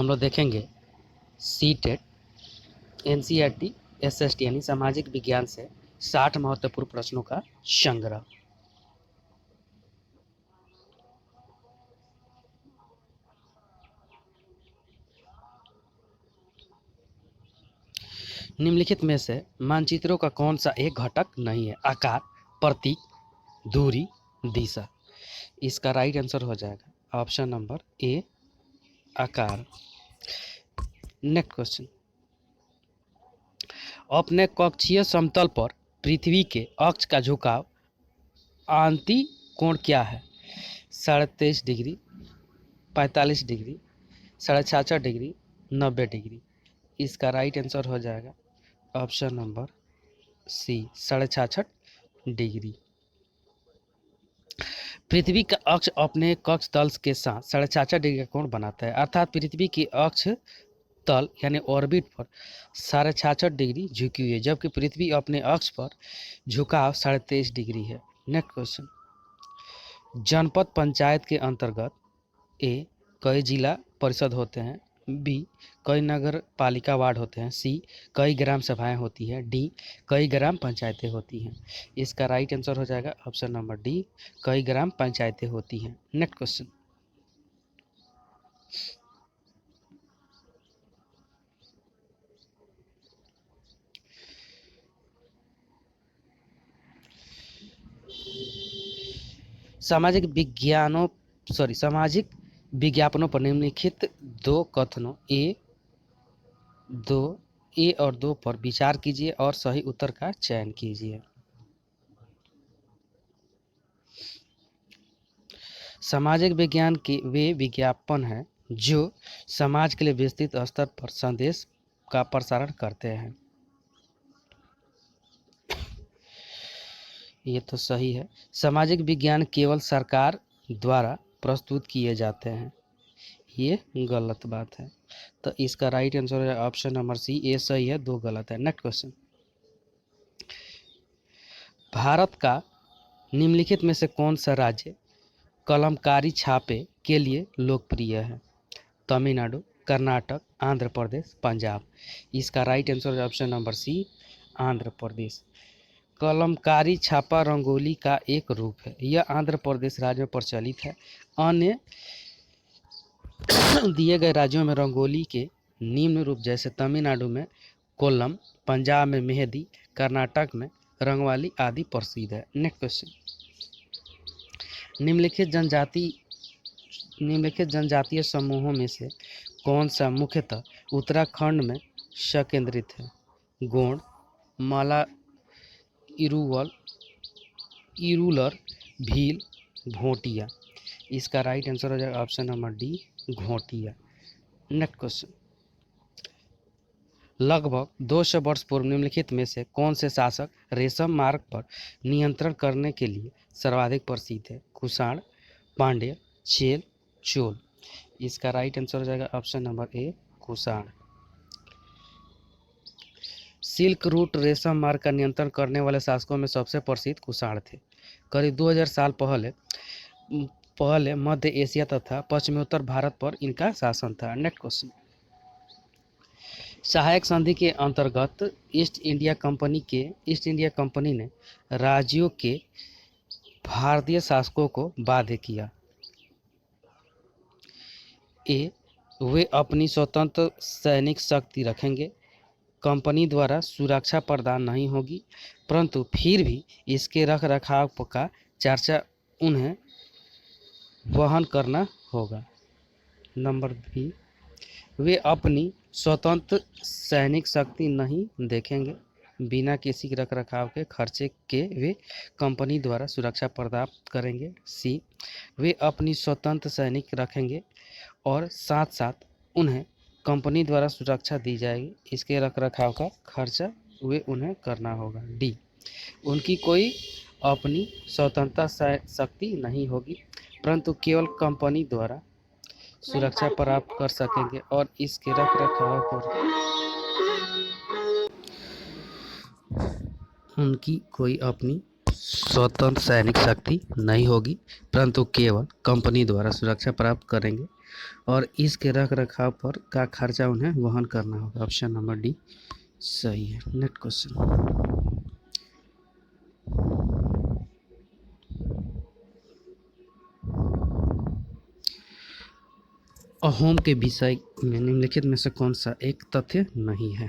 हम लोग देखेंगे सी टेट, NCERT, SST यानी सामाजिक विज्ञान से 60 महत्वपूर्ण प्रश्नों का संग्रह। निम्नलिखित में से मानचित्रों का कौन सा एक घटक नहीं है? आकार, प्रतीक, दूरी, दिशा। इसका राइट आंसर हो जाएगा ऑप्शन नंबर ए, आकार। नेक्स्ट क्वेश्चन, अपने कक्षीय समतल पर पृथ्वी के अक्ष का झुकाव आंती कोण क्या है? 23.5 डिग्री, 45 डिग्री, 66 डिग्री, 90 डिग्री। इसका राइट आंसर हो जाएगा ऑप्शन नंबर सी, 66 डिग्री। पृथ्वी का अक्ष अपने कक्ष तल के साथ 66 डिग्री का कोण बनाता है, अर्थात पृथ्वी की अक्ष तल यानी ऑर्बिट पर 66 डिग्री झुकी हुई है, जबकि पृथ्वी अपने अक्ष पर झुकाव 23.5 डिग्री है। नेक्स्ट क्वेश्चन, जनपद पंचायत के अंतर्गत ए, कई जिला परिषद होते हैं, बी, कई नगर पालिका वार्ड होते हैं, सी, कई ग्राम सभाएं होती हैं, डी, कई ग्राम पंचायतें होती हैं। इसका राइट आंसर हो जाएगा ऑप्शन नंबर डी, कई ग्राम पंचायतें होती हैं। नेक्स्ट क्वेश्चन, सामाजिक विज्ञापनों पर निम्नलिखित दो कथनों ए और दो पर विचार कीजिए और सही उत्तर का चयन कीजिए। सामाजिक विज्ञान के वे विज्ञापन हैं जो समाज के लिए विस्तृत स्तर पर संदेश का प्रसारण करते हैं। ये तो सही है। सामाजिक विज्ञान केवल सरकार द्वारा प्रस्तुत किए जाते हैं, ये गलत बात है। तो इसका राइट आंसर है ऑप्शन नंबर सी, ए सही है, दो गलत है। नेक्स्ट क्वेश्चन, भारत का निम्नलिखित में से कौन सा राज्य कलमकारी छापे के लिए लोकप्रिय है? तमिलनाडु, कर्नाटक, आंध्र प्रदेश, पंजाब। इसका राइट आंसर है ऑप्शन नंबर सी, आंध्र प्रदेश। कलमकारी छापा रंगोली का एक रूप है, यह आंध्र प्रदेश राज्य में प्रचलित है। अन्य दिए गए राज्यों में रंगोली के निम्न रूप जैसे तमिलनाडु में कोल्लम, पंजाब में मेहंदी, कर्नाटक में रंगवाली आदि प्रसिद्ध है। नेक्स्ट क्वेश्चन, निम्नलिखित जनजातीय समूहों में से कौन सा मुख्यतः उत्तराखंड में संकेंद्रित है? गोंड, माला, इरूलर, भील, घोटिया। इसका राइट आंसर हो जाएगा ऑप्शन नंबर डी, घोटिया। नेक्स्ट क्वेश्चन, लगभग 200 वर्ष पूर्व निम्नलिखित में से कौन से शासक रेशम मार्ग पर नियंत्रण करने के लिए सर्वाधिक प्रसिद्ध है? कुषाण, पांड्य, चेल, चोल। इसका राइट आंसर हो जाएगा ऑप्शन नंबर ए, कुषाण। सिल्क रूट रेशम मार्ग का नियंत्रण करने वाले शासकों में सबसे प्रसिद्ध कुषाण थे। करीब 2000 साल पहले मध्य एशिया तथा पश्चिमोत्तर भारत पर इनका शासन था। नेक्स्ट क्वेश्चन, सहायक संधि के अंतर्गत ईस्ट इंडिया कंपनी ने राज्यों के भारतीय शासकों को बाध्य किया। ए, वे अपनी स्वतंत्र सैनिक शक्ति रखेंगे, कंपनी द्वारा सुरक्षा प्रदान नहीं होगी, परंतु फिर भी इसके रख रखाव का खर्चा उन्हें वहन करना होगा। नंबर बी, वे अपनी स्वतंत्र सैनिक शक्ति नहीं देखेंगे, बिना किसी रख रखाव के खर्चे के वे कंपनी द्वारा सुरक्षा प्रदान करेंगे। सी, वे अपनी स्वतंत्र सैनिक रखेंगे और साथ साथ उन्हें कंपनी द्वारा सुरक्षा दी जाएगी, इसके रख रखाव का खर्चा वे उन्हें करना होगा। डी, उनकी कोई अपनी स्वतंत्रता शक्ति नहीं होगी, परंतु केवल कंपनी द्वारा सुरक्षा प्राप्त कर सकेंगे और इसके रख रखाव पर उनकी कोई अपनी स्वतंत्र सैनिक शक्ति नहीं होगी, परंतु केवल कंपनी द्वारा सुरक्षा प्राप्त करेंगे, और इसके रख रखाव पर का खर्चा उन्हें वहन करना होगा। ऑप्शन नंबर डी सही है। नेक्स्ट क्वेश्चन, अहोम के विषय में निम्नलिखित में से कौन सा एक तथ्य नहीं है?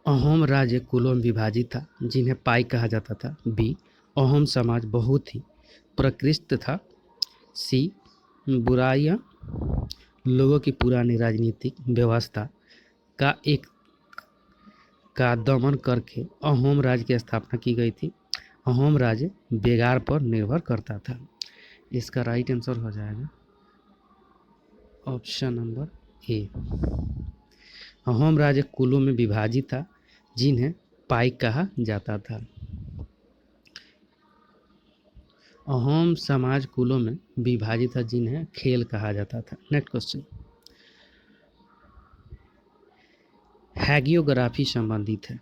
अहोम राज्य कुलों में विभाजित था जिन्हें पाई कहा जाता था। बी, अहोम समाज बहुत ही प्रकृष्ट था। सी, बुराइयां लोगों की पुरानी राजनीतिक व्यवस्था का एक का दमन करके अहोम राज्य की स्थापना की गई थी। अहोम राज्य बेगार पर निर्भर करता था। इसका राइट आंसर हो जाएगा ऑप्शन नंबर ए। अहोम राज्य कुलों में विभाजित था जिन्हें पाई कहा जाता था। अहोम समाज कुलों में विभाजित था जिन्हें खेल कहा जाता था। नेक्स्ट क्वेश्चन, हैगियोग्राफी संबंधित है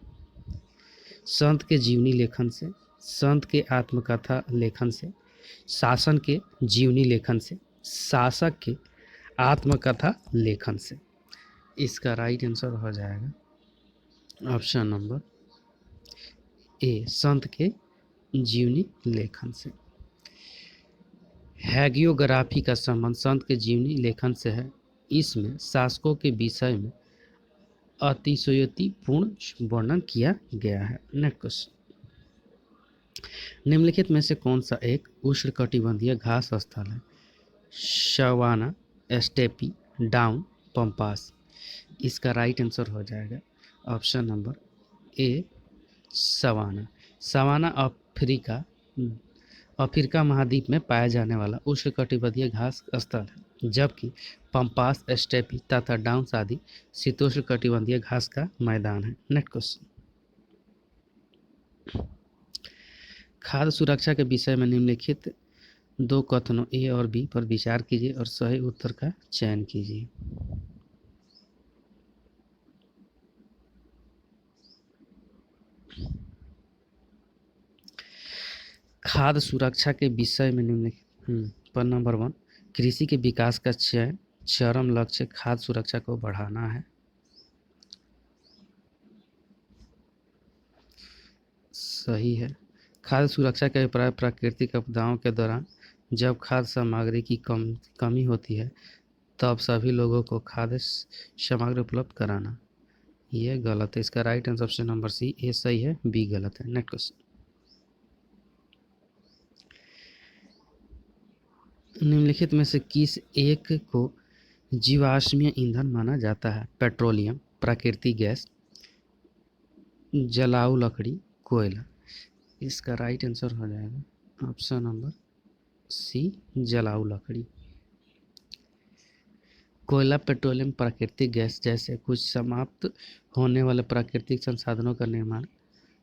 संत के जीवनी लेखन से, संत के आत्मकथा लेखन से, शासन के जीवनी लेखन से, शासक के आत्मकथा लेखन से। इसका राइट आंसर हो जाएगा ऑप्शन नंबर ए, संत के जीवनी लेखन से। हैगियोग्राफी का संबंध संत के जीवनी लेखन से है। इसमें शासकों के विषय में अतिशयोक्तिपूर्ण वर्णन किया गया है। नेक्स्ट क्वेश्चन, निम्नलिखित में से कौन सा एक उष्णकटिबंधीय घास स्थल है? Savanna, steppe, down, pampas. इसका राइट आंसर हो जाएगा option number A, savanna. Savanna Africa महाद्वीप में पाया जाने वाला उष्णकटिबंधीय घास स्थल है, जबकि पंपास, स्टेपी तथा डाउन्स आदि शीतोष्णकटिबंधीय घास का मैदान है। नेक्स्ट क्वेश्चन, खाद्य सुरक्षा के विषय में निम्नलिखित दो कथनों ए और बी पर विचार कीजिए और सही उत्तर का चयन कीजिए। खाद्य सुरक्षा के विषय में निम्नलिखित पर नंबर 1, कृषि के विकास का चरम लक्ष्य खाद्य सुरक्षा को बढ़ाना है। सही है। खाद्य सुरक्षा के अभिप्राय प्राकृतिक आपदाओं के दौरान जब खाद्य सामग्री की कमी होती है तब सभी लोगों को खाद्य सामग्री उपलब्ध कराना। यह गलत है। इसका right answer option number C, A सही है, बी गलत है। नेक्स्ट क्वेश्चन, निम्नलिखित में से किस एक को जीवाश्मीय ईंधन माना जाता है? पेट्रोलियम, प्राकृतिक गैस, जलाऊ लकड़ी, कोयला। इसका राइट आंसर हो जाएगा ऑप्शन नंबर सी, जलाऊ लकड़ी। कोयला, पेट्रोलियम, प्राकृतिक गैस जैसे कुछ समाप्त होने वाले प्राकृतिक संसाधनों का निर्माण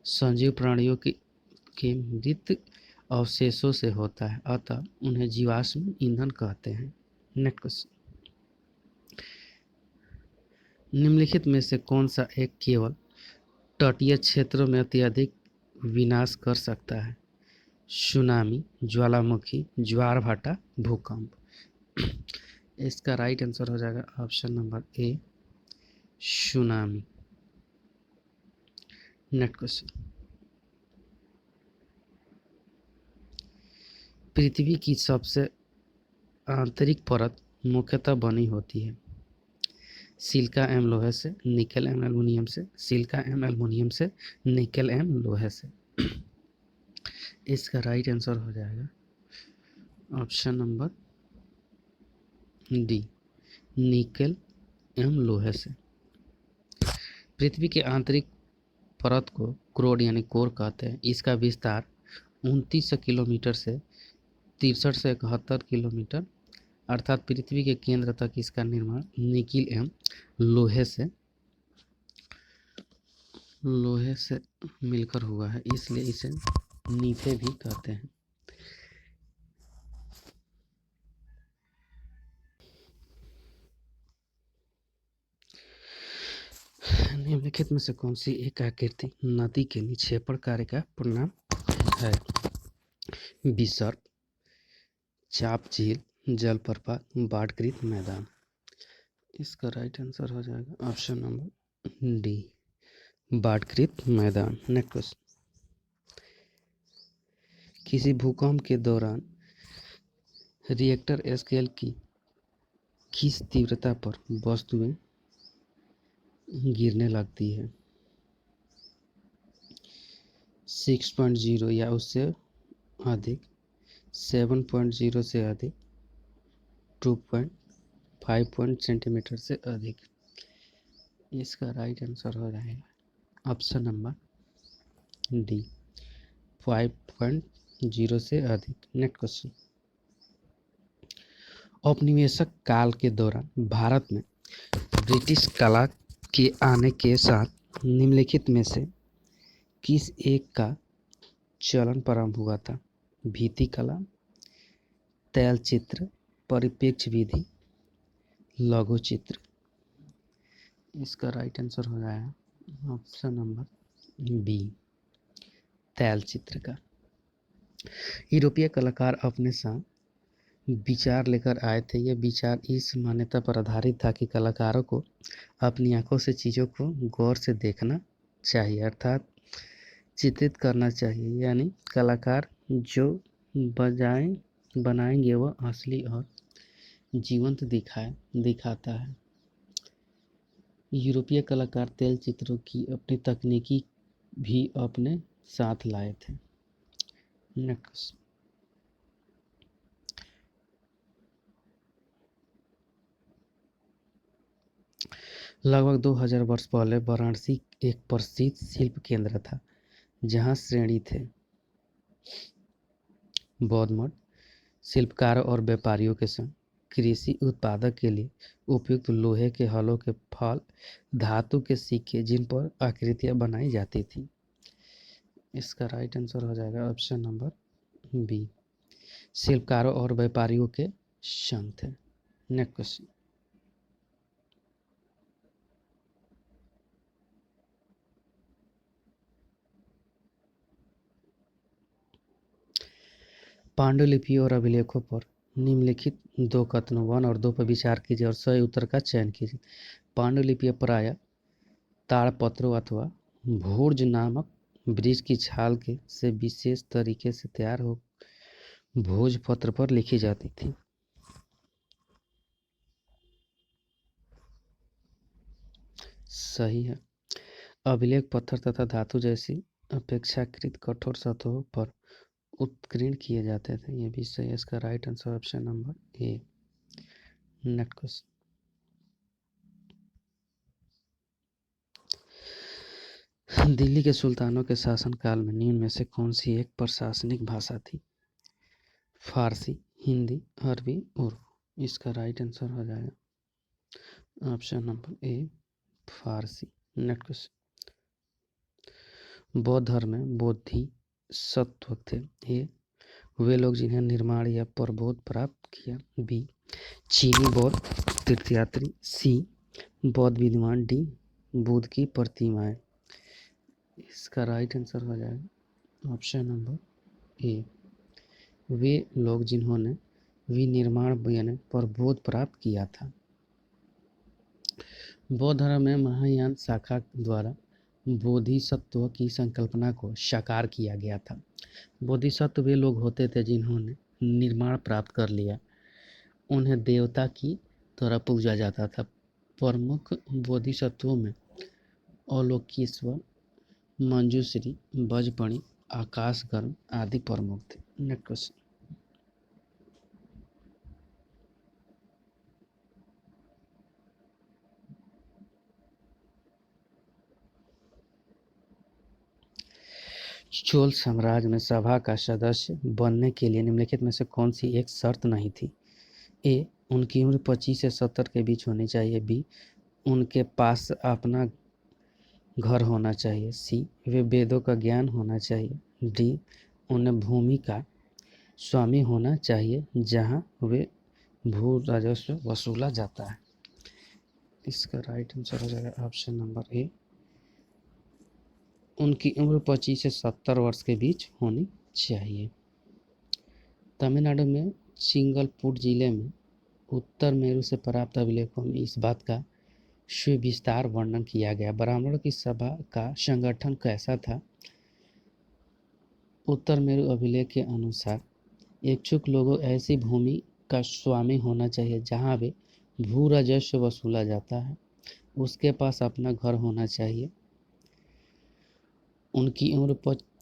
सजीव प्राणियों के मृत अवशेषों से होता है, अतः उन्हें जीवाश्म ईंधन कहते हैं। नेक्स्ट क्वेश्चन, निम्नलिखित में से कौन सा एक केवल तटीय क्षेत्रों में अत्यधिक विनाश कर सकता है? सुनामी, ज्वालामुखी, ज्वार भाटा, भूकंप। इसका राइट आंसर हो जाएगा option number A, tsunami. Next question, पृथ्वी की सबसे आंतरिक परत मुख्यतः बनी होती है सिलिका एवं लोहे से, निकेल एवं एल्युमिनियम से, सिलिका एवं एल्युमिनियम से, निकेल एवं लोहे से। इसका राइट आंसर हो जाएगा ऑप्शन नंबर डी, निकेल एवं लोहे से। पृथ्वी के आंतरिक परत को क्रोड यानी कोर कहते हैं। इसका विस्तार 2900 किलोमीटर से 63 से 71 किलोमीटर अर्थात पृथ्वी के केंद्र तक इसका निर्माण निकेल एवं लोहे से मिलकर हुआ है, इसलिए इसे नीफे भी कहते हैं। निम्नलिखित में से कौन सी एक आकृति नदी के निक्षेपण कार्य का परिणाम है? विसर्प, चाप झील, जलप्रपात, बाढ़कृत मैदान। इसका राइट आंसर हो जाएगा ऑप्शन नंबर डी, बाढ़कृत मैदान। नेक्स्ट क्वेश्चन, किसी भूकंप के दौरान रिएक्टर स्केल की किस तीव्रता पर वस्तुएं गिरने लगती है? 6.0 या उससे अधिक, 7.0 से अधिक, 2.5 सेंटीमीटर से अधिक। इसका राइट आंसर हो जाएगा ऑप्शन नंबर डी, 5.0 से अधिक। नेक्स्ट क्वेश्चन, औपनिवेशिक काल के दौरान भारत में ब्रिटिश कला के आने के साथ निम्नलिखित में से किस एक का चलन प्रारंभ हुआ था? भित्ति कला, तैलचित्र, परिप्रेक्ष्य विधि, लघु चित्र। इसका राइट आंसर हो जाएगा ऑप्शन नंबर बी, तैलचित्र का। यूरोपीय कलाकार अपने साथ विचार लेकर आए थे। ये विचार इस मान्यता पर आधारित था कि कलाकारों को अपनी आंखों से चीज़ों को गौर से देखना चाहिए, अर्थात चित्रित करना चाहिए। यानी कलाकार जो बनाएंगे वह असली और जीवंत दिखाता है। यूरोपीय कलाकार तेल चित्रों की अपनी तकनीकी भी अपने साथ लाए थे। नेक्स्ट, लगभग 2000 वर्ष पहले वाराणसी एक प्रसिद्ध शिल्प केंद्र था, जहाँ श्रेणी थे बौद्ध मठ, शिल्पकारों और व्यापारियों के संग कृषि उत्पादक के लिए उपयुक्त लोहे के हलों के फल, धातु के सिक्के जिन पर आकृतियां बनाई जाती थी। इसका राइट आंसर हो जाएगा ऑप्शन नंबर बी, शिल्पकारों और व्यापारियों के संग थे। नेक्स्ट क्वेश्चन, पांडुलिपि और अभिलेखों पर निम्नलिखित दो कथनों 1 और 2 पर विचार कीजिए और सही उत्तर का चयन कीजिए। पांडुलिपि प्रायः ताड़पत्रों अथवा भोज नामक वृक्ष की छाल के से विशेष तरीके से तैयार हो भोजपत्र पर लिखी जाती थी। सही है। अभिलेख पत्थर तथा धातु जैसी अपेक्षाकृत कठोर सतहों पर उत्कीर्ण किए जाते थे। ये भी सही है। इसका राइट आंसर ऑप्शन नंबर ए। नेक्स्ट क्वेश्चन, दिल्ली के सुल्तानों के शासनकाल में निम्न में से कौन सी एक प्रशासनिक भाषा थी? फारसी, हिंदी, अरबी, उर्दू। इसका राइट आंसर हो जाएगा ऑप्शन नंबर ए, फारसी। नेक्स्ट क्वेश्चन, बौद्ध धर्म में बोधिसत्व थे। ए, वे लोग जिन्हें निर्माण या प्रबोध प्राप्त किया। बी, चीनी बौद्ध तीर्थयात्री। सी, बौद्ध विद्वान। डी, बुद्ध की प्रतिमाएं। इसका राइट आंसर हो जाएगा ऑप्शन नंबर ए, वे लोग जिन्होंने विनिर्माण यानी प्रबोध प्राप्त किया था। बौद्ध धर्म में महायान शाखा द्वारा बोधिसत्व की संकल्पना को साकार किया गया था। बोधिसत्व वे लोग होते थे जिन्होंने निर्माण प्राप्त कर लिया। उन्हें देवता की तरह पूजा जाता था। प्रमुख बोधिसत्वों में अवलोकेश्वर, मंजूश्री, बजपणि, आकाशगर्भ आदि प्रमुख थे। नेक्स्ट क्वेश्चन, चोल साम्राज्य में सभा का सदस्य बनने के लिए निम्नलिखित में से कौन सी एक शर्त नहीं थी? ए, उनकी उम्र 25 से 70 के बीच होनी चाहिए। बी, उनके पास अपना घर होना चाहिए। सी, वे वेदों का ज्ञान होना चाहिए। डी, उन्हें भूमि का स्वामी होना चाहिए जहां वे भू राजस्व वसूला जाता है। इसका राइट आंसर हो जाएगा ऑप्शन नंबर ए, उनकी उम्र 25 से 70 वर्ष के बीच होनी चाहिए। तमिलनाडु में चिंगलपूर जिले में उत्तर मेरु से प्राप्त अभिलेखों में इस बात का सुविस्तार वर्णन किया गया। ब्राह्मणों की सभा का संगठन कैसा था? उत्तर मेरु अभिलेख के अनुसार इच्छुक लोगों ऐसी भूमि का स्वामी होना चाहिए जहाँ वे भू राजस्व वसूला जाता है। उसके पास अपना घर होना चाहिए। उनकी उम्र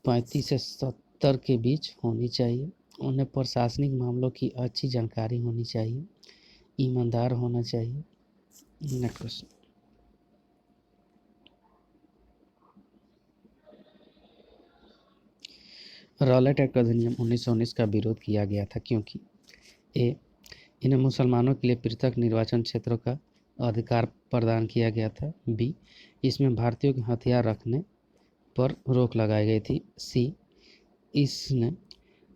35 से 70 के बीच होनी चाहिए। उन्हें प्रशासनिक मामलों की अच्छी जानकारी होनी चाहिए। ईमानदार होना चाहिए। Next question. रॉलेट एक्ट अधिनियम 1919 का विरोध किया गया था क्योंकि ए इन्हें मुसलमानों के लिए पृथक निर्वाचन क्षेत्रों का अधिकार प्रदान किया गया था। बी इसमें भारतीयों के हथियार रखने पर रोक लगाई गई थी। सी इसने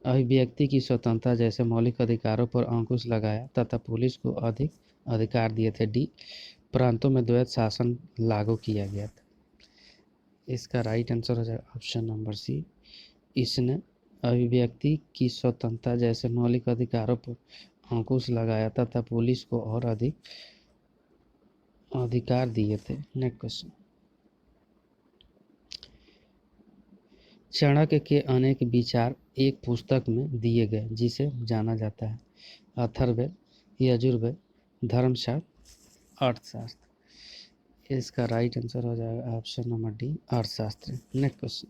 अभिव्यक्ति की स्वतंत्रता जैसे मौलिक अधिकारों पर अंकुश लगाया तथा पुलिस को अधिक अधिकार दिए थे। डी प्रांतों में द्वैत शासन लागू किया गया था। इसका राइट आंसर हो जाएगा ऑप्शन नंबर सी। इसने अभिव्यक्ति की स्वतंत्रता जैसे मौलिक अधिकारों पर अंकुश लगाया तथा पुलिस को और अधिक अधिकार दिए थे। Next question. चाणक्य के अनेक विचार एक पुस्तक में दिए गए जिसे जाना जाता है अथर्ववेद, यजुर्वेद, धर्मशास्त्र, अर्थशास्त्र। इसका राइट आंसर हो जाएगा ऑप्शन नंबर डी अर्थशास्त्र। Next question.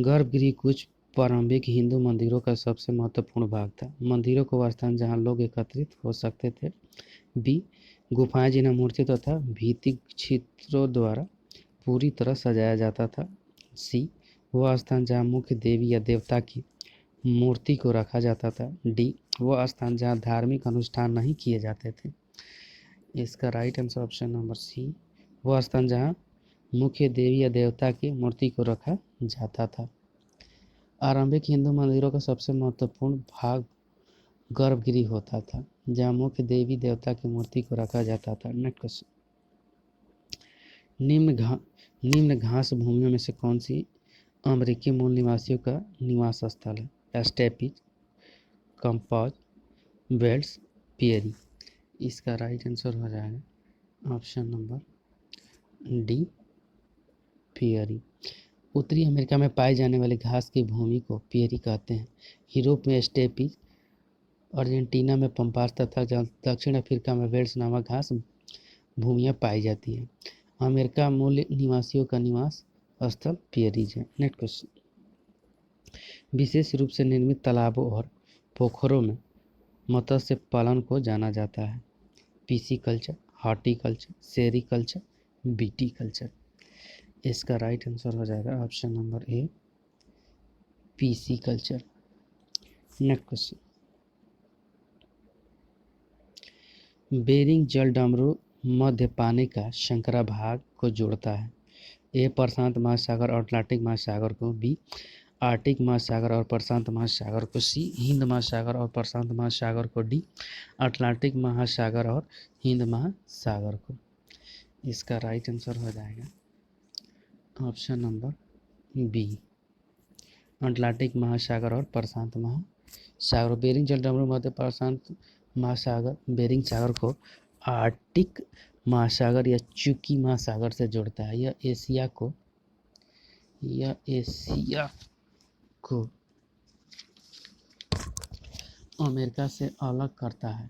गर्भगृह कुछ प्रारंभिक हिंदू मंदिरों का सबसे महत्वपूर्ण भाग था। मंदिरों को वह स्थान जहाँ लोग एकत्रित हो सकते थे। बी गुफाएं जिन्हें मूर्ति तथा भित्ति चित्रों द्वारा पूरी तरह सजाया जाता था। सी वह स्थान जहाँ मुख्य देवी या देवता की मूर्ति को रखा जाता था। डी वह स्थान जहाँ धार्मिक अनुष्ठान नहीं किए जाते थे। इसका right answer option number C वह स्थान जहाँ मुख्य देवी या देवता की मूर्ति को रखा जाता था। आरंभिक हिंदू मंदिरों का सबसे महत्वपूर्ण भाग गर्भगृह होता था जहाँ मुख्य देवी देवता की मूर्ति को रखा जाता था। Next question. निम्न घास भूमियों में से कौन सी अमेरिकी मूल निवासियों का निवास स्थल है? स्टेपीज, कंपाज, बेल्ट्स, पियरी। इसका राइट आंसर हो जाएगा ऑप्शन नंबर डी पियरी। उत्तरी अमेरिका में पाई जाने वाली घास की भूमि को पियरी कहते हैं। यूरोप में स्टेपीज, अर्जेंटीना में पंपास तथा दक्षिण अफ्रीका में वेल्स नामक घास भूमियाँ पाई जाती हैं। अमेरिका मूल निवासियों का निवास स्थल पियरीज है। Next question. विशेष रूप से निर्मित तालाबों और पोखरों में मत्स्य पालन को जाना जाता है। Pisciculture, horticulture, sericulture, viticulture. इसका राइट आंसर हो जाएगा option number A pisciculture. Next question. Bering जल डमरू मध्य पानी का संकरा भाग को जोड़ता है। ए प्रशांत महासागर और अटलांटिक महासागर को। बी आर्टिक महासागर और प्रशांत महासागर को। सी हिंद महासागर और प्रशांत महासागर को। डी अटलांटिक महासागर और हिंद महासागर को। इसका राइट आंसर हो जाएगा ऑप्शन नंबर बी अटलांटिक महासागर और प्रशांत महासागर। बेरिंग जल डमरू मध्य प्रशांत महासागर बेरिंग सागर को आर्कटिक महासागर या चुकी महासागर से जोड़ता है। यह एशिया को अमेरिका से अलग करता है।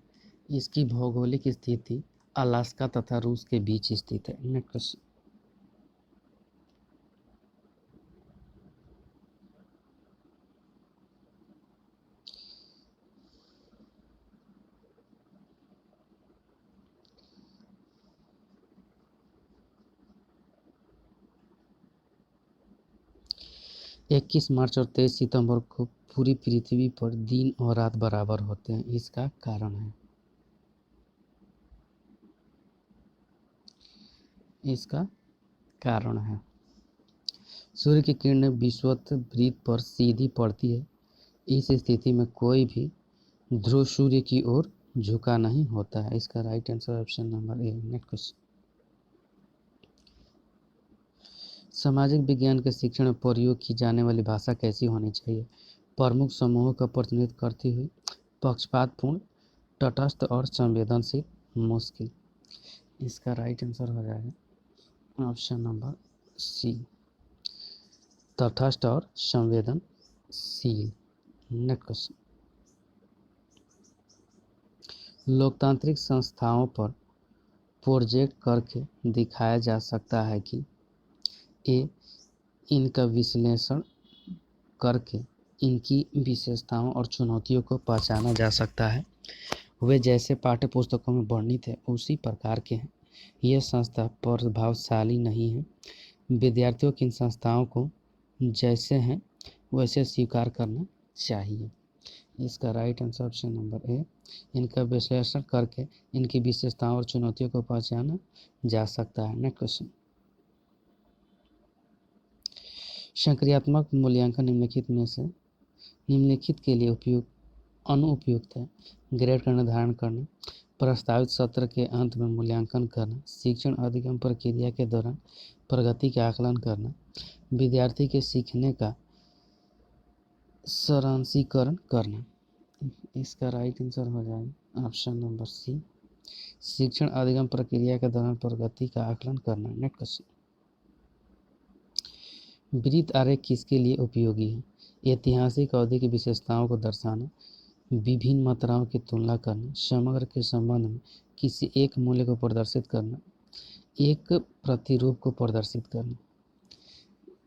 इसकी भौगोलिक स्थिति अलास्का तथा रूस के बीच स्थित है। नेक्स्ट। इक्कीस मार्च और 23 सितंबर को पूरी पृथ्वी पर दिन और रात बराबर होते हैं। इसका कारण है सूर्य की किरणें विषुवत वृत्त पर सीधी पड़ती है। इस स्थिति में कोई भी ध्रुव सूर्य की ओर झुका नहीं होता है। इसका राइट आंसर ऑप्शन नंबर ए। नेक्स्ट क्वेश्चन, सामाजिक विज्ञान के शिक्षण में प्रयोग की जाने वाली भाषा कैसी होनी चाहिए? प्रमुख समूहों का प्रतिनिधित्व करती हुई, पक्षपातपूर्ण, तटस्थ और संवेदनशील, मुश्किल। इसका राइट आंसर हो जाएगा ऑप्शन नंबर सी, तटस्थ और संवेदनशील। नेक्स्ट क्वेश्चन, लोकतांत्रिक संस्थाओं पर प्रोजेक्ट करके दिखाया जा सकता है कि ए, इनका विश्लेषण करके इनकी विशेषताओं और चुनौतियों को पहचाना जा सकता है, वे जैसे पाठ्य पुस्तकों में वर्णित है उसी प्रकार के हैं। ये संस्था प्रभावशाली नहीं है, विद्यार्थियों की इन संस्थाओं को जैसे हैं वैसे स्वीकार करना चाहिए। इसका राइट आंसर ऑप्शन नंबर ए, इनका विश्लेषण करके इनकी विशेषताओं और चुनौतियों को पहचाना जा सकता है। नेक्स्ट क्वेश्चन, संक्रियात्मक मूल्यांकन निम्नलिखित के लिए अनुपयुक्त है। ग्रेड का निर्धारण करना, प्रस्तावित सत्र के अंत में मूल्यांकन करना, शिक्षण अधिगम प्रक्रिया के दौरान प्रगति का आकलन करना, विद्यार्थी के सीखने का सारांशीकरण करना। इसका राइट आंसर हो जाएगा ऑप्शन नंबर सी, शिक्षण अधिगम प्रक्रिया के दौरान प्रगति का आकलन करना। नेक्स्ट क्वेश्चन, वृत्त आरेख किसके लिए उपयोगी है? ऐतिहासिक अवधि की विशेषताओं को दर्शाना, विभिन्न मात्राओं की तुलना करना, समग्र के संबंध में किसी एक मूल्य को प्रदर्शित करना, एक प्रतिरूप को प्रदर्शित करना।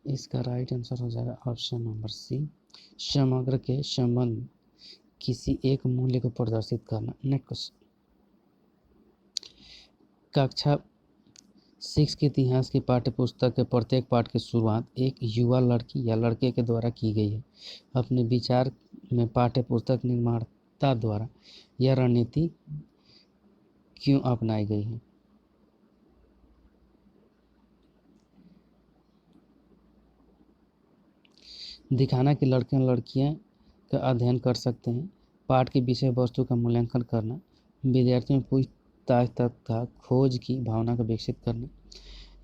इसका राइट आंसर हो जाएगा ऑप्शन नंबर सी, समग्र के संबंध में किसी एक मूल्य को प्रदर्शित करना। नेक्स्ट क्वेश्चन, कक्षा 6 के इतिहास की पाठ्यपुस्तक के प्रत्येक पाठ की शुरुआत एक युवा लड़की या लड़के के द्वारा की गई है। अपने विचार में पाठ्यपुस्तक निर्माता द्वारा यह रणनीति क्यों अपनाई गई है? दिखाना कि लड़के और लड़कियां का अध्ययन कर सकते हैं, पाठ की विषय वस्तु का मूल्यांकन करना, विद्यार्थियों में पूछताछ तथा खोज की भावना को विकसित करना,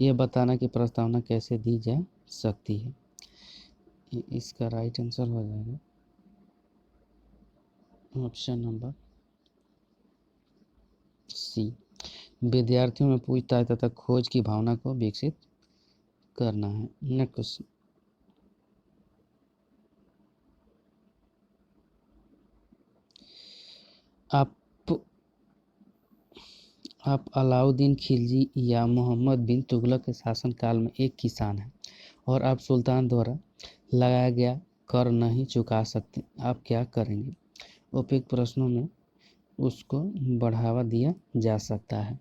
यह बताना कि प्रस्तावना कैसे दी जा सकती है। इसका राइट आंसर हो जाएगा ऑप्शन नंबर सी, विद्यार्थियों में पूछताछ तथा खोज की भावना को विकसित करना है। नेक्स्ट क्वेश्चन, आप अलाउद्दीन खिलजी या मोहम्मद बिन तुगलक के शासनकाल में एक किसान हैं और आप सुल्तान द्वारा लगाया गया कर नहीं चुका सकते, आप क्या करेंगे? उपयुक्त प्रश्नों में उसको बढ़ावा दिया जा सकता है।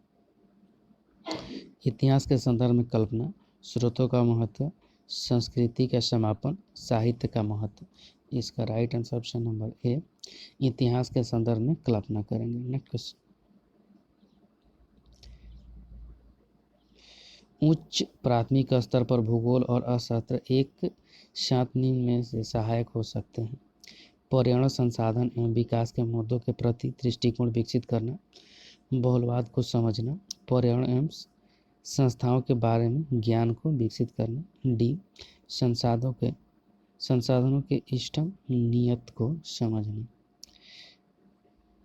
इतिहास के संदर्भ में कल्पना, स्रोतों का महत्व, संस्कृति का समापन, साहित्य का महत्व। इसका राइट आंसर ऑप्शन नंबर ए, इतिहास के संदर्भ में कल्पना करेंगे। नेक्स्ट क्वेश्चन, उच्च प्राथमिक स्तर पर भूगोल और अर्थशास्त्र एक साथ निम्न में से सहायक हो सकते हैं। पर्यावरण संसाधन एवं विकास के मुद्दों के प्रति दृष्टिकोण विकसित करना, बहुलवाद को समझना, पर्यावरण एवं संस्थाओं के बारे में ज्ञान को विकसित करना, डी, संसाधनों के इष्टतम नियत को समझना।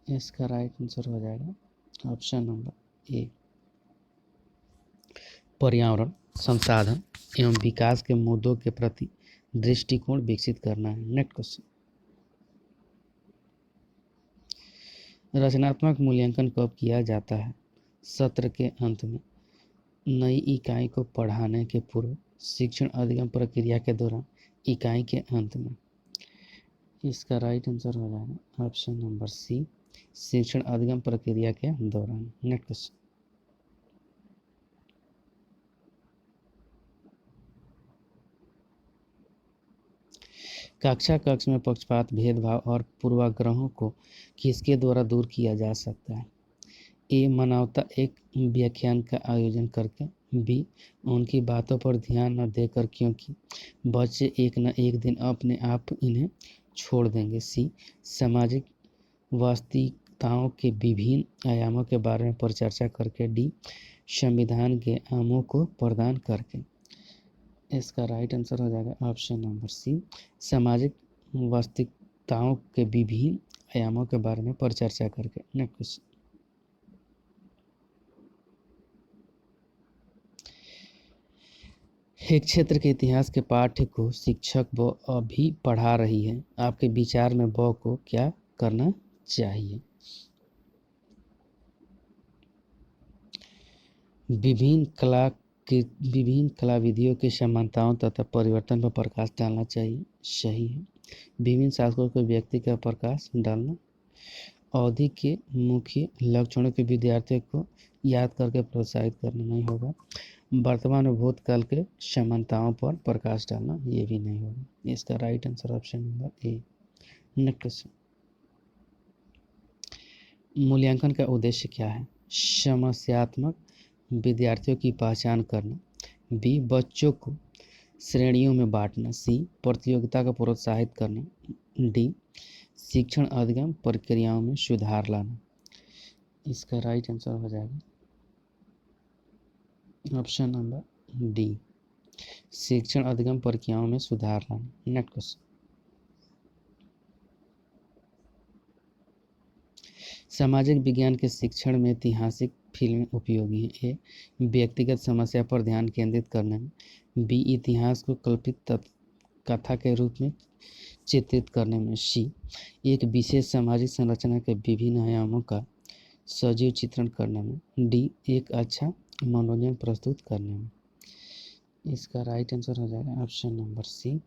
इसका राइट आंसर हो जाएगा ऑप्शन नंबर ए, पर्यावरण संसाधन एवं विकास के मुद्दों के प्रति दृष्टिकोण विकसित करना है। नेक्स्ट क्वेश्चन, रचनात्मक मूल्यांकन कब किया जाता है? सत्र के अंत में, नई इकाई को पढ़ाने के पूर्व, शिक्षण अधिगम प्रक्रिया के दौरान, इकाई के अंत में। इसका राइट आंसर हो जाएगा ऑप्शन नंबर सी, शिक्षण अधिगम प्रक्रिया के दौरान। नेक्स्ट क्वेश्चन, कक्षा कक्ष में पक्षपात, भेदभाव और पूर्वाग्रहों को किसके द्वारा दूर किया जा सकता है? ए, मानवता एक व्याख्यान का आयोजन करके, बी, उनकी बातों पर ध्यान न देकर क्योंकि बच्चे एक न एक दिन अपने आप इन्हें छोड़ देंगे, सी, सामाजिक ताओं के विभिन्न आयामों के बारे में परिचर्चा करके। डी, संविधान के आयामों को प्रदान करके। इसका राइट आंसर हो जाएगा ऑप्शन नंबर सी, सामाजिक वास्तविकताओं के विभिन्न आयामों के बारे में परिचर्चा करके। नेक्स्ट क्वेश्चन, एक क्षेत्र के इतिहास के पाठ्य को शिक्षक वो अभी पढ़ा रही है, आपके विचार में वो को क्या करना चाहिए? विभिन्न कला विधियों की समानताओं तथा परिवर्तन पर प्रकाश डालना चाहिए, सही है। विभिन्न शासकों के व्यक्ति का प्रकाश डालना। अवधि के मुख्य लक्षणों के विद्यार्थियों को याद करके प्रोत्साहित करना नहीं होगा। वर्तमान और भूतकाल के समानताओं पर प्रकाश डालना, ये भी नहीं होगा। इसका राइट आंसर ऑप्शन नंबर ए। नेक्स्ट, मूल्यांकन का उद्देश्य क्या है? समस्यात्मक विद्यार्थियों की पहचान करना। बी, बच्चों को श्रेणियों में बांटना। सी, प्रतियोगिता को प्रोत्साहित करना। डी, शिक्षण अधिगम प्रक्रियाओं में सुधार लाना। इसका राइट आंसर हो जाएगा ऑप्शन नंबर डी, शिक्षण अधिगम प्रक्रियाओं में सुधार लाना। नेक्स्ट क्वेश्चन, सामाजिक विज्ञान के शिक्षण में ऐतिहासिक फिल्में उपयोगी हैं। ए, व्यक्तिगत समस्या पर ध्यान केंद्रित करने में। बी, इतिहास को कल्पित कथा के रूप में चित्रित करने में। सी, एक विशेष सामाजिक संरचना के विभिन्न आयामों का सजीव चित्रण करने में। डी, एक अच्छा मनोरंजन प्रस्तुत करने में। इसका राइट आंसर हो जाएगा ऑप्शन नंबर सी,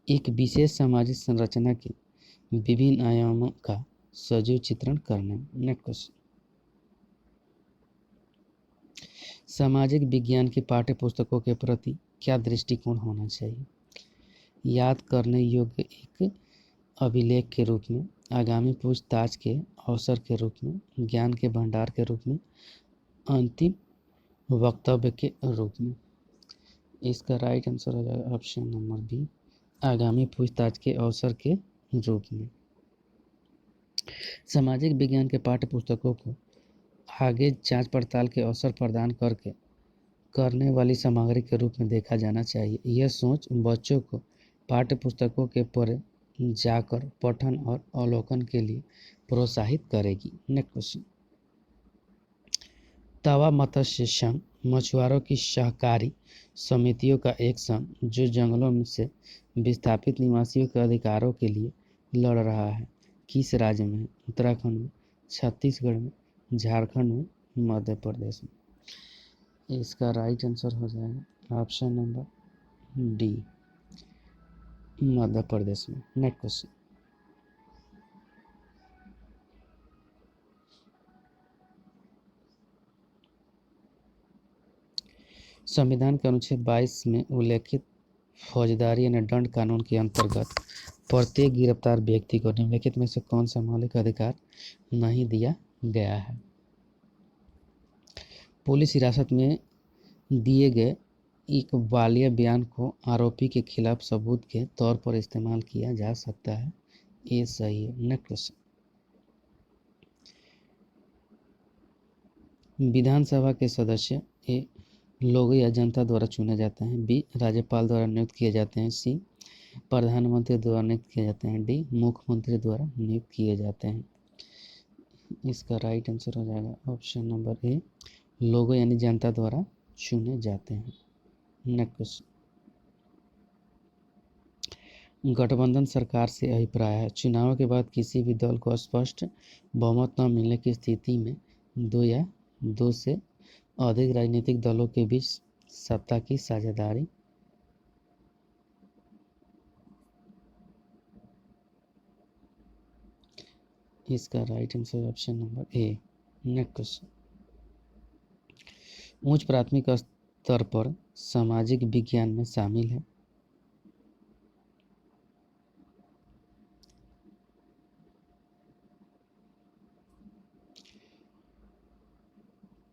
एक विशेष सामाजिक संरचना के विभिन्न आयामों का सजीव चित्रण करने में। नेक्स्ट क्वेश्चन, सामाजिक विज्ञान की पाठ्य पुस्तकों के प्रति क्या दृष्टिकोण होना चाहिए? याद करने योग्य एक अभिलेख के रूप में, आगामी पूछताछ के अवसर के रूप में, ज्ञान के भंडार के रूप में, अंतिम वक्तव्य के रूप में। इसका राइट आंसर हो जाएगा ऑप्शन नंबर बी, आगामी पूछताछ के अवसर के रूप में। सामाजिक विज्ञान के पाठ्य पुस्तकों को आगे जांच पड़ताल के अवसर प्रदान करने वाली सामग्री के रूप में देखा जाना चाहिए। यह सोच बच्चों को पाठ्य पुस्तकों के परे जाकर पठन और अवलोकन के लिए प्रोत्साहित करेगी। नेक्स्ट क्वेश्चन, तवा मत्स्य संघ मछुआरों की सहकारी समितियों का एक संघ जो जंगलों में से विस्थापित निवासियों के अधिकारों के लिए लड़ रहा है, किस राज्य में है? उत्तराखंड में, छत्तीसगढ़ में, झारखंड में, मध्य प्रदेश में। इसका राइट आंसर हो जाएगा option number D, Madhya Pradesh में। नेक्स्ट क्वेश्चन, संविधान के अनुच्छेद 22 में उल्लेखित फौजदारी यानी दंड कानून के अंतर्गत प्रत्येक गिरफ्तार व्यक्ति को निम्नलिखित में से कौन सा मौलिक अधिकार नहीं दिया गया है? पुलिस हिरासत में दिए गए एक बालिया बयान को आरोपी के खिलाफ सबूत के तौर पर इस्तेमाल किया जा सकता है, ये सही है। नेक्स्ट क्वेश्चन, विधानसभा के सदस्य ए, लोग या जनता द्वारा चुने जाते हैं। बी, राज्यपाल द्वारा नियुक्त किए जाते हैं। सी, प्रधानमंत्री द्वारा नियुक्त किए जाते हैं। डी, मुख्यमंत्री द्वारा नियुक्त किए जाते हैं। इसका राइट आंसर हो जाएगा ऑप्शन नंबर ए, लोगों यानी जनता द्वारा चुने जाते हैं। नेक्स्ट क्वेश्चन, गठबंधन सरकार से अभिप्राय है। चुनाव के बाद किसी भी दल को स्पष्ट बहुमत न मिलने की स्थिति में दो या दो से अधिक राजनीतिक दलों के बीच सत्ता की साझेदारी। इसका राइट आंसर ऑप्शन नंबर ए। नेक्स्ट क्वेश्चन, उच्च प्राथमिक स्तर पर सामाजिक विज्ञान में शामिल है।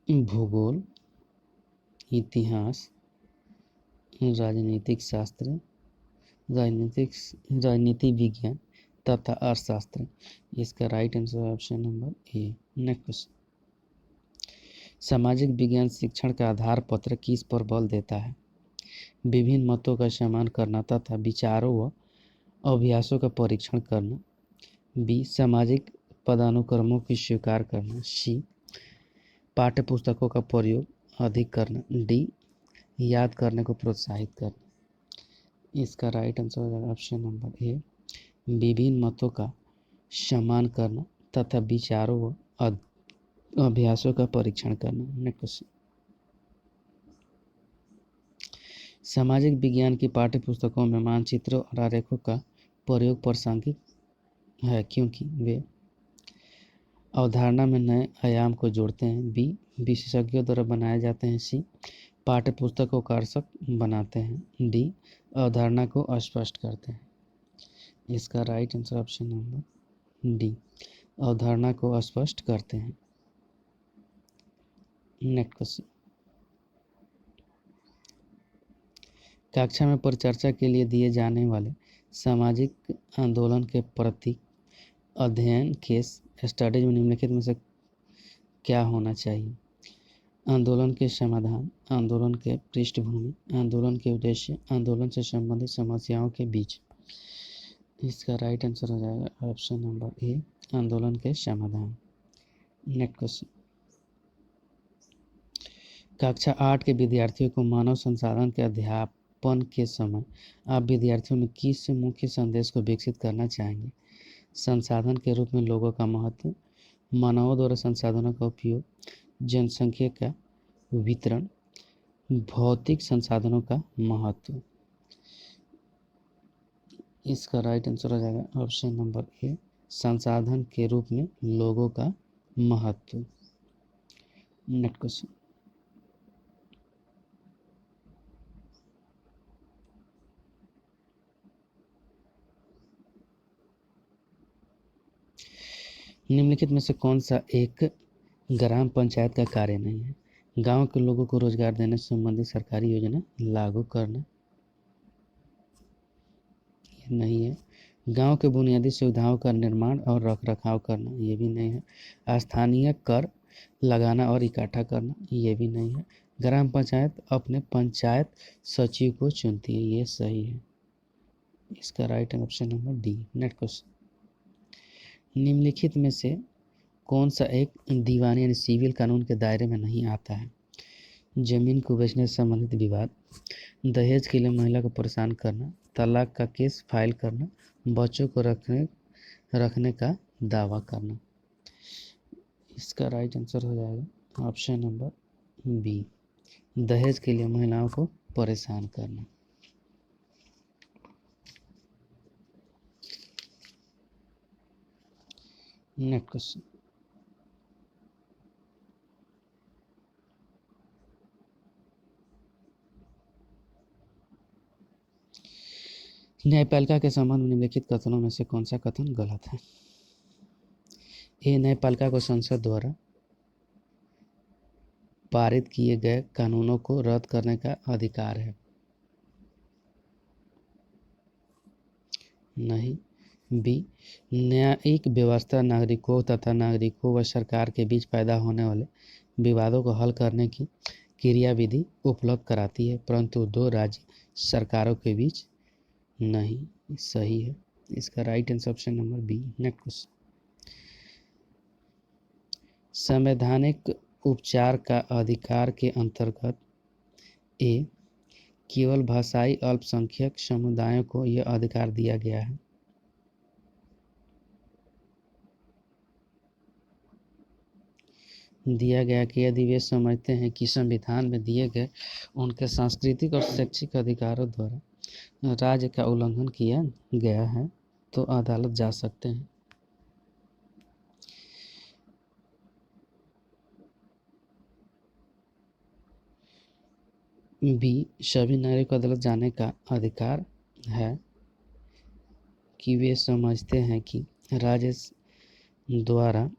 भूगोल, इतिहास, राजनीतिक शास्त्र, राजनीति विज्ञान तथा अर्थशास्त्र। इसका राइट आंसर ऑप्शन नंबर ए। नेक्स्ट क्वेश्चन, सामाजिक विज्ञान शिक्षण का आधार पत्र किस पर बल देता है? विभिन्न मतों का सम्मान करना तथा विचारों व अभ्यासों का परीक्षण करना। बी, सामाजिक पदानुक्रमों की स्वीकार करना। सी, पाठ्य पुस्तकों का प्रयोग अधिक करना। डी, याद करने को प्रोत्साहित करना। इसका राइट आंसर हो जाएगा ऑप्शन नंबर ए, विभिन्न मतों का सम्मान करना तथा विचारों व अभ्यासों का परीक्षण करना। नेक्स्ट क्वेश्चन, सामाजिक विज्ञान की पाठ्य पुस्तकों में मानचित्रों और आरेखों का प्रयोग प्रासंगिक है क्योंकि वे अवधारणा में नए आयाम को जोड़ते हैं। बी, विशेषज्ञों द्वारा बनाए जाते हैं। सी, पाठ्य पुस्तक को आकर्षक बनाते हैं। डी, अवधारणा को स्पष्ट करते हैं। इसका right answer option number D, अवधारणा को स्पष्ट करते हैं। नेक्स्ट क्वेश्चन, कक्षा में परिचर्चा के लिए दिए जाने वाले सामाजिक आंदोलन के प्रति अध्ययन केस स्टडीज में निम्नलिखित में से क्या होना चाहिए? आंदोलन के समाधान, आंदोलन के पृष्ठभूमि, आंदोलन के उद्देश्य, आंदोलन से संबंधित समस्याओं के बीच। इसका राइट आंसर हो जाएगा ऑप्शन नंबर ए, आंदोलन के समाधान। नेक्स्ट क्वेश्चन, कक्षा 8 के विद्यार्थियों को मानव संसाधन के अध्यापन के समय आप विद्यार्थियों में किस मुख्य संदेश को विकसित करना चाहेंगे? संसाधन के रूप में लोगों का महत्व, मानवों द्वारा संसाधनों का उपयोग, जनसंख्या का वितरण, भौतिक संसाधनों का महत्व। इसका राइट आंसर हो जाएगा ऑप्शन नंबर ए, संसाधन के रूप में लोगों का महत्व। नेक्स्ट क्वेश्चन, निम्नलिखित में से कौन सा एक ग्राम पंचायत का कार्य नहीं है? गांव के लोगों को रोजगार देने से संबंधित सरकारी योजना लागू करना, ये नहीं है। गांव के बुनियादी सुविधाओं का निर्माण और रखरखाव करना, ये भी नहीं है। स्थानीय कर लगाना और इकट्ठा करना, ये भी नहीं है। ग्राम पंचायत अपने पंचायत सचिव को चुनती है, ये सही है। इसका right option number D. Next question, निम्नलिखित में से कौन सा एक दीवानी यानी सिविल कानून के दायरे में नहीं आता है? जमीन को बेचने से संबंधित विवाद, दहेज के लिए महिला को परेशान करना, तलाक का केस फाइल करना, बच्चों को रखने का दावा करना। इसका राइट आंसर हो जाएगा ऑप्शन नंबर बी, दहेज के लिए महिलाओं को परेशान करना। नेक्स्ट क्वेश्चन, न्यायपालिका के संबंध में निम्नलिखित कथनों में से कौन सा कथन गलत है? ए, न्यायपालिका को संसद द्वारा पारित किए गए कानूनों को रद्द करने का अधिकार है। नहीं। बी, न्यायिक व्यवस्था नागरिकों तथा नागरिकों व सरकार के बीच पैदा होने वाले विवादों को हल करने की क्रियाविधि उपलब्ध कराती है, परंतु दो राज्य सरकारों के बीच नहीं। सही है। इसका right answer option number B. Next question, संवैधानिक उपचार का अधिकार के अंतर्गत ए, केवल भाषाई अल्पसंख्यक समुदायों को यह अधिकार दिया गया है। दिया गया कि यदि वे समझते हैं कि संविधान में दिए गए उनके सांस्कृतिक और शैक्षिक अधिकारों द्वारा राज्य का उल्लंघन किया गया है तो अदालत जा सकते हैं। बी, सभी नागरिक को अदालत जाने का अधिकार है कि वे समझते हैं कि राज्य द्वारा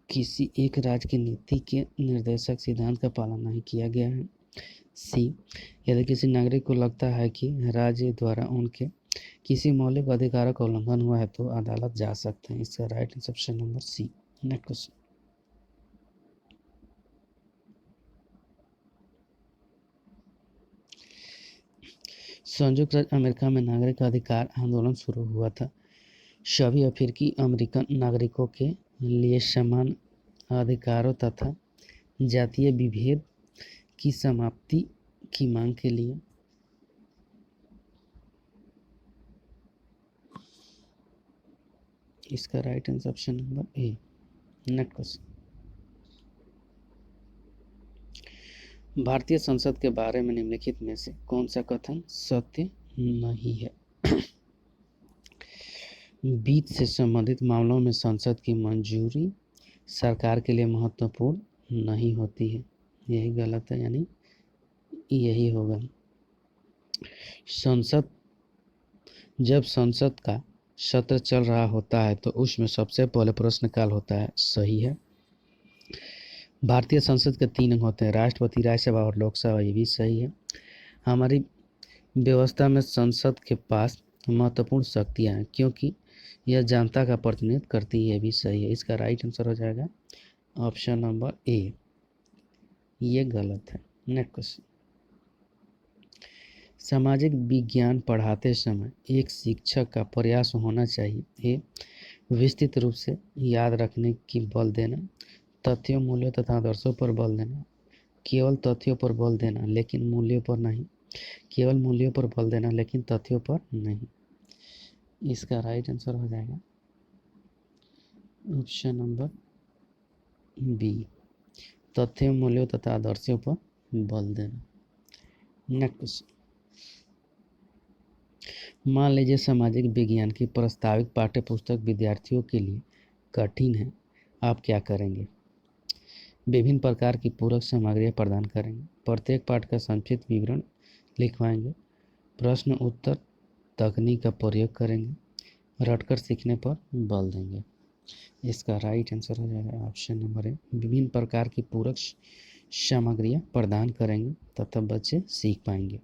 किसी एक राज्य की नीति के निर्देशक सिद्धांत का पालन नहीं किया गया है। सी, यदि किसी नागरिक को लगता है कि राज्य द्वारा उनके किसी मौलिक अधिकारों का उल्लंघन हुआ है तो अदालत जा सकते हैं। इसका right answer option number C. Next question, संयुक्त राज्य अमेरिका में नागरिक अधिकार आंदोलन शुरू हुआ था। सभी अफ्रीकी अमेरिकन नागरिकों के लिए समान अधिकारों तथा जातीय विभेद की समाप्ति की मांग के लिए। इसका राइट आंसर ऑप्शन नंबर ए। नेक्स्ट क्वेश्चन, भारतीय संसद के बारे में निम्नलिखित में से कौन सा कथन सत्य नहीं है? वित्त से संबंधित मामलों में संसद की मंजूरी सरकार के लिए महत्वपूर्ण नहीं होती है। यही गलत है, यानी यही होगा। जब संसद का सत्र चल रहा होता है तो उसमें सबसे पहले प्रश्नकाल होता है। सही है। भारतीय संसद के 3 अंग होते हैं, राष्ट्रपति, राज्यसभा और लोकसभा। ये भी सही है। हमारी व्यवस्था में संसद के पास महत्वपूर्ण शक्तियाँ हैं क्योंकि यह जनता का प्रतिनिधित्व करती है। ये भी सही है। इसका राइट आंसर हो जाएगा ऑप्शन नंबर ए। ये गलत है। नेक्स्ट क्वेश्चन, सामाजिक विज्ञान पढ़ाते समय एक शिक्षक का प्रयास होना चाहिए ए, विस्तृत रूप से याद रखने की बल देना, तथ्यों, मूल्यों तथा आदर्शों पर बल देना, केवल तथ्यों पर बल देना लेकिन मूल्यों पर नहीं, केवल मूल्यों पर बल देना लेकिन तथ्यों पर नहीं। इसका राइट आंसर हो जाएगा ऑप्शन नंबर बी, तथ्यों, मूल्यों तथा आदर्शों पर बल देना। नेक्स्ट क्वेश्चन, मान लीजिए सामाजिक विज्ञान की प्रस्तावित पाठ्यपुस्तक विद्यार्थियों के लिए कठिन है। आप क्या करेंगे? विभिन्न प्रकार की पूरक सामग्रियाँ प्रदान करेंगे, प्रत्येक पाठ का संक्षिप्त विवरण लिखवाएंगे, प्रश्न उत्तर तकनीक का प्रयोग करेंगे, रटकर सीखने पर बल देंगे। इसका राइट आंसर हो जाएगा ऑप्शन नंबर ए, विभिन्न प्रकार की पूरक सामग्रियाँ प्रदान करेंगे तथा बच्चे सीख पाएंगे।